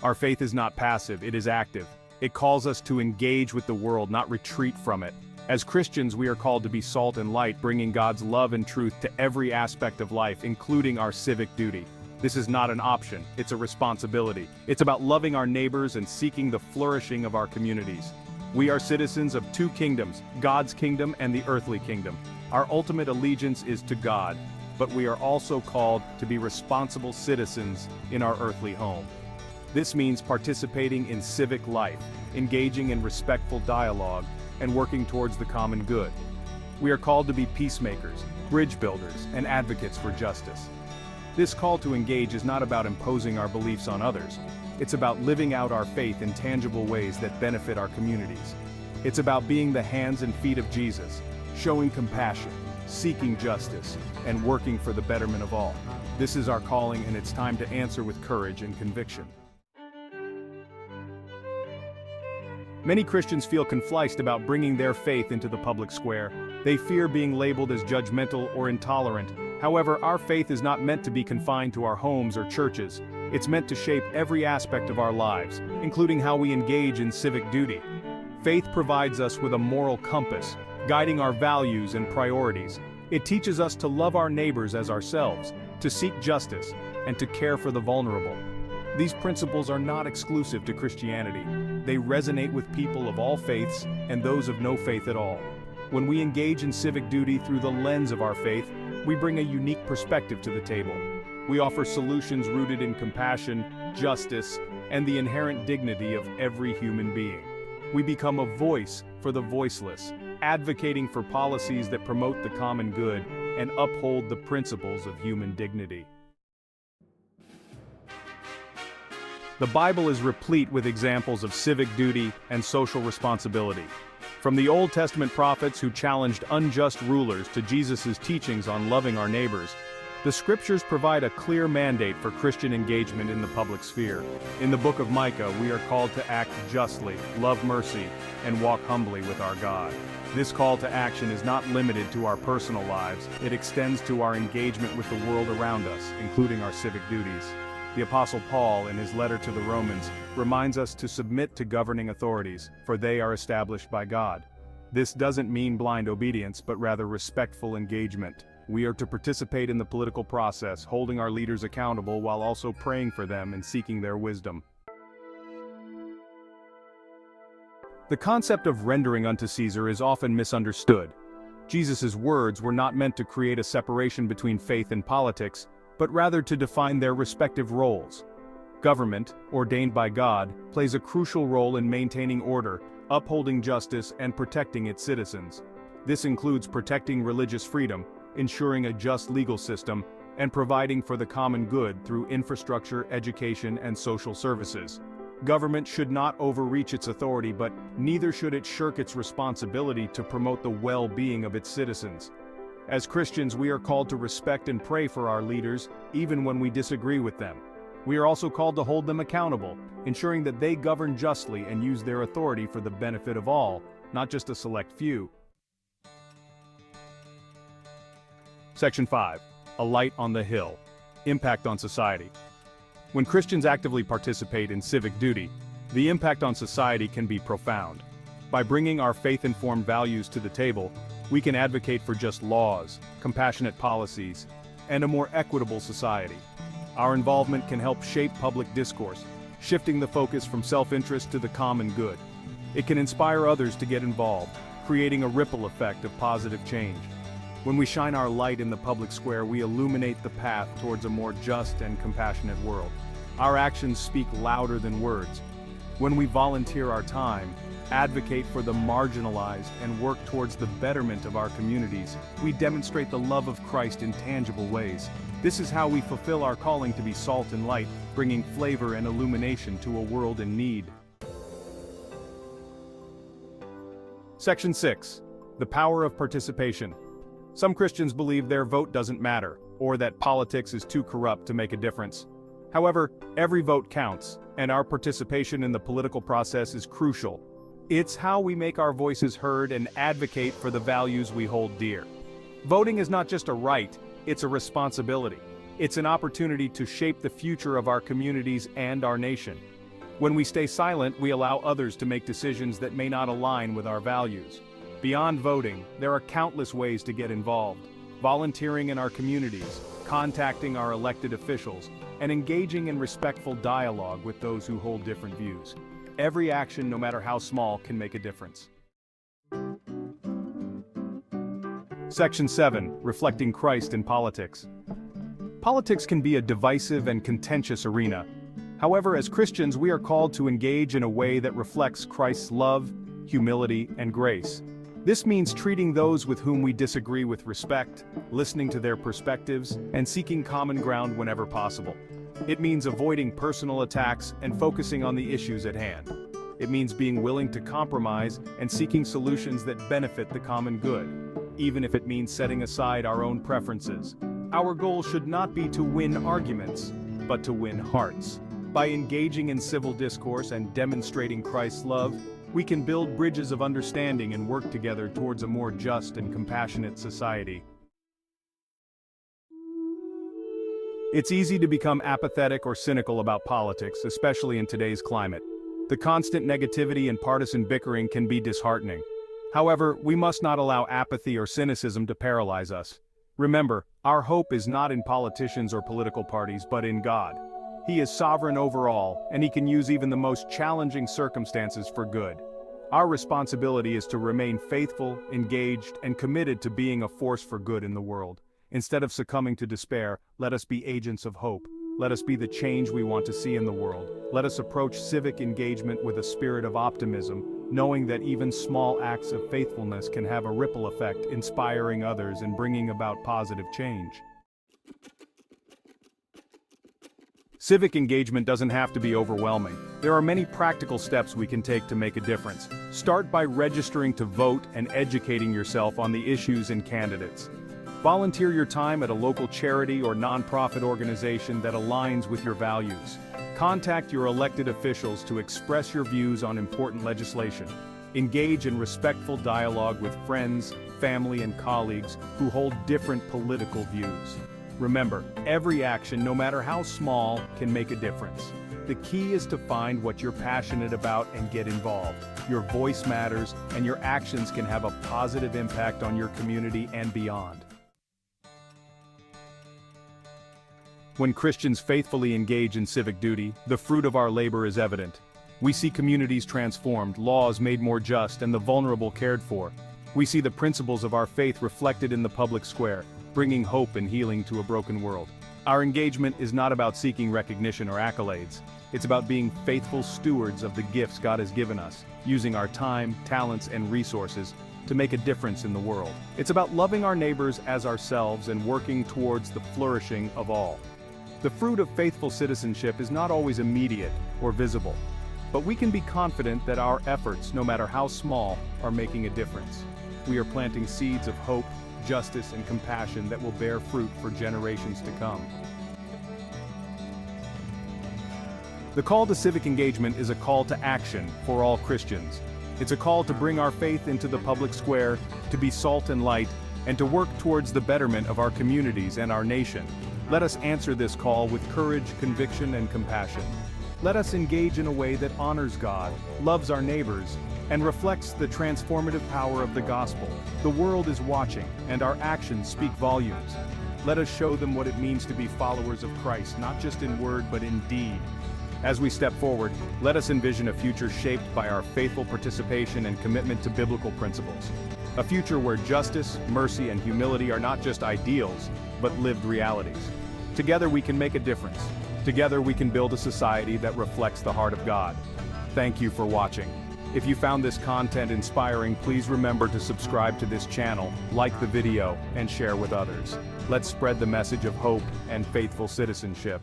Our faith is not passive, it is active. It calls us to engage with the world, not retreat from it. As Christians, we are called to be salt and light, bringing God's love and truth to every aspect of life, including our civic duty. This is not an option, it's a responsibility. It's about loving our neighbors and seeking the flourishing of our communities. We are citizens of two kingdoms, God's kingdom and the earthly kingdom. Our ultimate allegiance is to God, but we are also called to be responsible citizens in our earthly home. This means participating in civic life, engaging in respectful dialogue, and working towards the common good. We are called to be peacemakers, bridge builders, and advocates for justice. This call to engage is not about imposing our beliefs on others. It's about living out our faith in tangible ways that benefit our communities. It's about being the hands and feet of Jesus, showing compassion, seeking justice, and working for the betterment of all. This is our calling, and it's time to answer with courage and conviction. Many Christians feel conflicted about bringing their faith into the public square. They fear being labeled as judgmental or intolerant. However, our faith is not meant to be confined to our homes or churches. It's meant to shape every aspect of our lives, including how we engage in civic duty. Faith provides us with a moral compass, guiding our values and priorities. It teaches us to love our neighbors as ourselves, to seek justice, and to care for the vulnerable. These principles are not exclusive to Christianity. They resonate with people of all faiths and those of no faith at all. When we engage in civic duty through the lens of our faith, we bring a unique perspective to the table. We offer solutions rooted in compassion, justice, and the inherent dignity of every human being. We become a voice for the voiceless, advocating for policies that promote the common good and uphold the principles of human dignity. The Bible is replete with examples of civic duty and social responsibility. From the Old Testament prophets who challenged unjust rulers to Jesus' teachings on loving our neighbors, the scriptures provide a clear mandate for Christian engagement in the public sphere. In the book of Micah, we are called to act justly, love mercy, and walk humbly with our God. This call to action is not limited to our personal lives, it extends to our engagement with the world around us, including our civic duties. The Apostle Paul, in his letter to the Romans, reminds us to submit to governing authorities, for they are established by God. This doesn't mean blind obedience, but rather respectful engagement. We are to participate in the political process, holding our leaders accountable while also praying for them and seeking their wisdom. The concept of rendering unto Caesar is often misunderstood. Jesus' words were not meant to create a separation between faith and politics, but rather to define their respective roles. Government, ordained by God, plays a crucial role in maintaining order, upholding justice, and protecting its citizens. This includes protecting religious freedom, ensuring a just legal system, and providing for the common good through infrastructure, education, and social services. Government should not overreach its authority, but neither should it shirk its responsibility to promote the well-being of its citizens. As Christians, we are called to respect and pray for our leaders, even when we disagree with them. We are also called to hold them accountable, ensuring that they govern justly and use their authority for the benefit of all, not just a select few. Section 5. A light on the hill. Impact on society. When Christians actively participate in civic duty, the impact on society can be profound. By bringing our faith-informed values to the table, we can advocate for just laws, compassionate policies, and a more equitable society. Our involvement can help shape public discourse, shifting the focus from self-interest to the common good. It can inspire others to get involved, creating a ripple effect of positive change. When we shine our light in the public square, we illuminate the path towards a more just and compassionate world. Our actions speak louder than words. When we volunteer our time, advocate for the marginalized, and work towards the betterment of our communities, we demonstrate the love of Christ in tangible ways. This is how we fulfill our calling to be salt and light, bringing flavor and illumination to a world in need. Section 6. The power of participation. Some Christians believe their vote doesn't matter, or that politics is too corrupt to make a difference. However, every vote counts, and our participation in the political process is crucial. It's how we make our voices heard and advocate for the values we hold dear. Voting is not just a right, it's a responsibility. It's an opportunity to shape the future of our communities and our nation. When we stay silent, we allow others to make decisions that may not align with our values. Beyond voting, there are countless ways to get involved. Volunteering in our communities, contacting our elected officials, and engaging in respectful dialogue with those who hold different views. Every action, no matter how small, can make a difference. Section 7. Reflecting Christ in Politics. Politics can be a divisive and contentious arena. However, as Christians, we are called to engage in a way that reflects Christ's love, humility, and grace. This means treating those with whom we disagree with respect, listening to their perspectives, and seeking common ground whenever possible. It means avoiding personal attacks and focusing on the issues at hand. It means being willing to compromise and seeking solutions that benefit the common good, even if it means setting aside our own preferences. Our goal should not be to win arguments, but to win hearts. By engaging in civil discourse and demonstrating Christ's love, we can build bridges of understanding and work together towards a more just and compassionate society. It's easy to become apathetic or cynical about politics, especially in today's climate. The constant negativity and partisan bickering can be disheartening. However, we must not allow apathy or cynicism to paralyze us. Remember, our hope is not in politicians or political parties, but in God. He is sovereign over all, and He can use even the most challenging circumstances for good. Our responsibility is to remain faithful, engaged, and committed to being a force for good in the world. Instead of succumbing to despair, let us be agents of hope. Let us be the change we want to see in the world. Let us approach civic engagement with a spirit of optimism, knowing that even small acts of faithfulness can have a ripple effect, inspiring others and bringing about positive change. Civic engagement doesn't have to be overwhelming. There are many practical steps we can take to make a difference. Start by registering to vote and educating yourself on the issues and candidates. Volunteer your time at a local charity or nonprofit organization that aligns with your values. Contact your elected officials to express your views on important legislation. Engage in respectful dialogue with friends, family, and colleagues who hold different political views. Remember, every action, no matter how small, can make a difference. The key is to find what you're passionate about and get involved. Your voice matters, and your actions can have a positive impact on your community and beyond. When Christians faithfully engage in civic duty, the fruit of our labor is evident. We see communities transformed, laws made more just, and the vulnerable cared for. We see the principles of our faith reflected in the public square, bringing hope and healing to a broken world. Our engagement is not about seeking recognition or accolades. It's about being faithful stewards of the gifts God has given us, using our time, talents, and resources to make a difference in the world. It's about loving our neighbors as ourselves and working towards the flourishing of all. The fruit of faithful citizenship is not always immediate or visible, but we can be confident that our efforts, no matter how small, are making a difference. We are planting seeds of hope, justice, and compassion that will bear fruit for generations to come. The call to civic engagement is a call to action for all Christians. It's a call to bring our faith into the public square, to be salt and light, and to work towards the betterment of our communities and our nation. Let us answer this call with courage, conviction, and compassion. Let us engage in a way that honors God, loves our neighbors, and reflects the transformative power of the gospel. The world is watching, and our actions speak volumes. Let us show them what it means to be followers of Christ, not just in word but in deed. As we step forward, let us envision a future shaped by our faithful participation and commitment to biblical principles. A future where justice, mercy, and humility are not just ideals, but lived realities. Together we can make a difference. Together we can build a society that reflects the heart of God. Thank you for watching. If you found this content inspiring, please remember to subscribe to this channel, like the video, and share with others. Let's spread the message of hope and faithful citizenship.